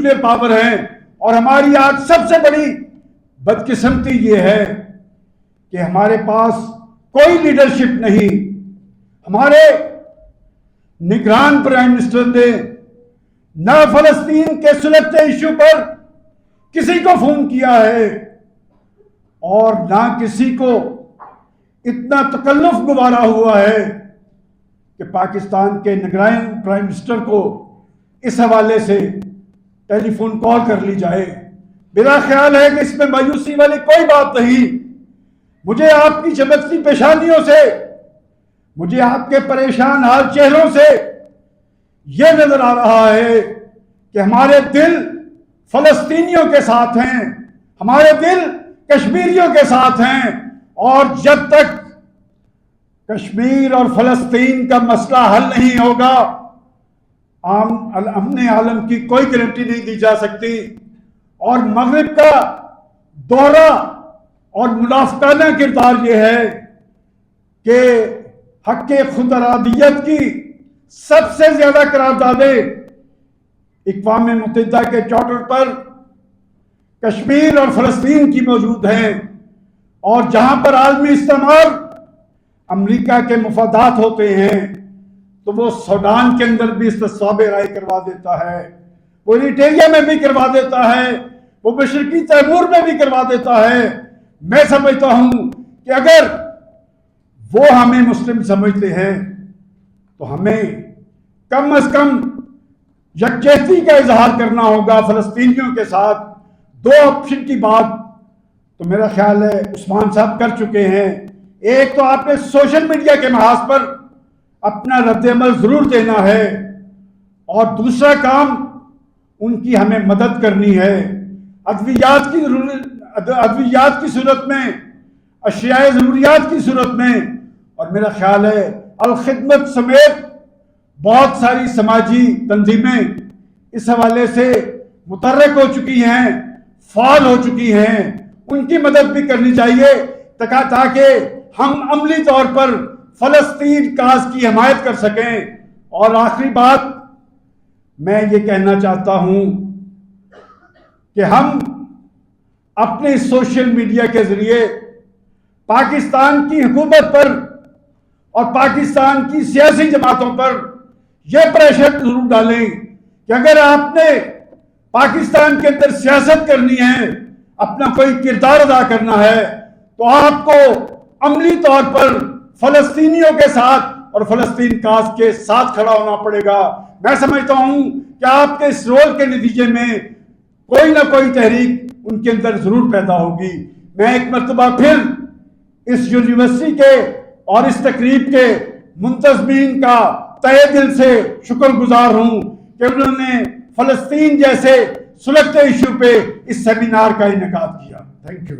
میں پاور ہیں. اور ہماری آج سب سے بڑی بدقسمتی یہ ہے کہ ہمارے پاس کوئی لیڈرشپ نہیں. ہمارے نگران پرائم منسٹر نے نہ فلسطین کے سلگتے ایشو پر کسی کو فون کیا ہے اور نہ کسی کو اتنا تکلف گوارا ہوا ہے کہ پاکستان کے نگران پرائم منسٹر کو اس حوالے سے ٹیلی فون کال کر لی جائے. میرا خیال ہے کہ اس میں مایوسی والی کوئی بات نہیں. مجھے آپ کی چمکتی پیشانیوں سے، مجھے آپ کے پریشان حال چہروں سے یہ نظر آ رہا ہے کہ ہمارے دل فلسطینیوں کے ساتھ ہیں، ہمارے دل کشمیریوں کے ساتھ ہیں. اور جب تک کشمیر اور فلسطین کا مسئلہ حل نہیں ہوگا، امن عالم کی کوئی گارنٹی نہیں دی جا سکتی. اور مغرب کا دوہرا اور منافقانہ کردار یہ ہے کہ حق خود ارادیت کی سب سے زیادہ قراردادیں اقوام متحدہ کے چارٹر پر کشمیر اور فلسطین کی موجود ہیں. اور جہاں پر عالمی استعمار امریکہ کے مفادات ہوتے ہیں تو وہ سوڈان کے اندر بھی استصواب رائے کروا دیتا ہے، وہ ایریٹریا میں بھی کروا دیتا ہے، وہ مشرقی تیمور میں بھی کروا دیتا ہے. میں سمجھتا ہوں کہ اگر وہ ہمیں مسلم سمجھتے ہیں تو ہمیں کم از کم یکجہتی کا اظہار کرنا ہوگا فلسطینیوں کے ساتھ. 2 آپشن کی بات تو میرا خیال ہے عثمان صاحب کر چکے ہیں. ایک تو آپ نے سوشل میڈیا کے محاذ پر اپنا رد عمل ضرور دینا ہے، اور دوسرا کام ان کی ہمیں مدد کرنی ہے. ادویات کی صورت میں، اشیاء ضروریات کی صورت میں، اور میرا خیال ہے الخدمت سمیت بہت ساری سماجی تنظیمیں اس حوالے سے متحرک ہو چکی ہیں، فعال ہو چکی ہیں. ان کی مدد بھی کرنی چاہیے تاکہ ہم عملی طور پر فلسطین کاز کی حمایت کر سکیں. اور آخری بات میں یہ کہنا چاہتا ہوں کہ ہم اپنے سوشل میڈیا کے ذریعے پاکستان کی حکومت پر اور پاکستان کی سیاسی جماعتوں پر یہ پریشر ضرور ڈالیں کہ اگر آپ نے پاکستان کے اندر سیاست کرنی ہے، اپنا کوئی کردار ادا کرنا ہے، تو آپ کو عملی طور پر فلسطینیوں کے ساتھ اور فلسطین کاز کے ساتھ کھڑا ہونا پڑے گا. میں سمجھتا ہوں کہ آپ کے اس رول کے نتیجے میں کوئی نہ کوئی تحریک ان کے اندر ضرور پیدا ہوگی. میں ایک مرتبہ پھر اس یونیورسٹی کے اور اس تقریب کے منتظمین کا تہہ دل سے شکر گزار ہوں کہ انہوں نے فلسطین جیسے سلگتے ایشو پہ اس سیمینار کا انعقاد کیا. Thank you.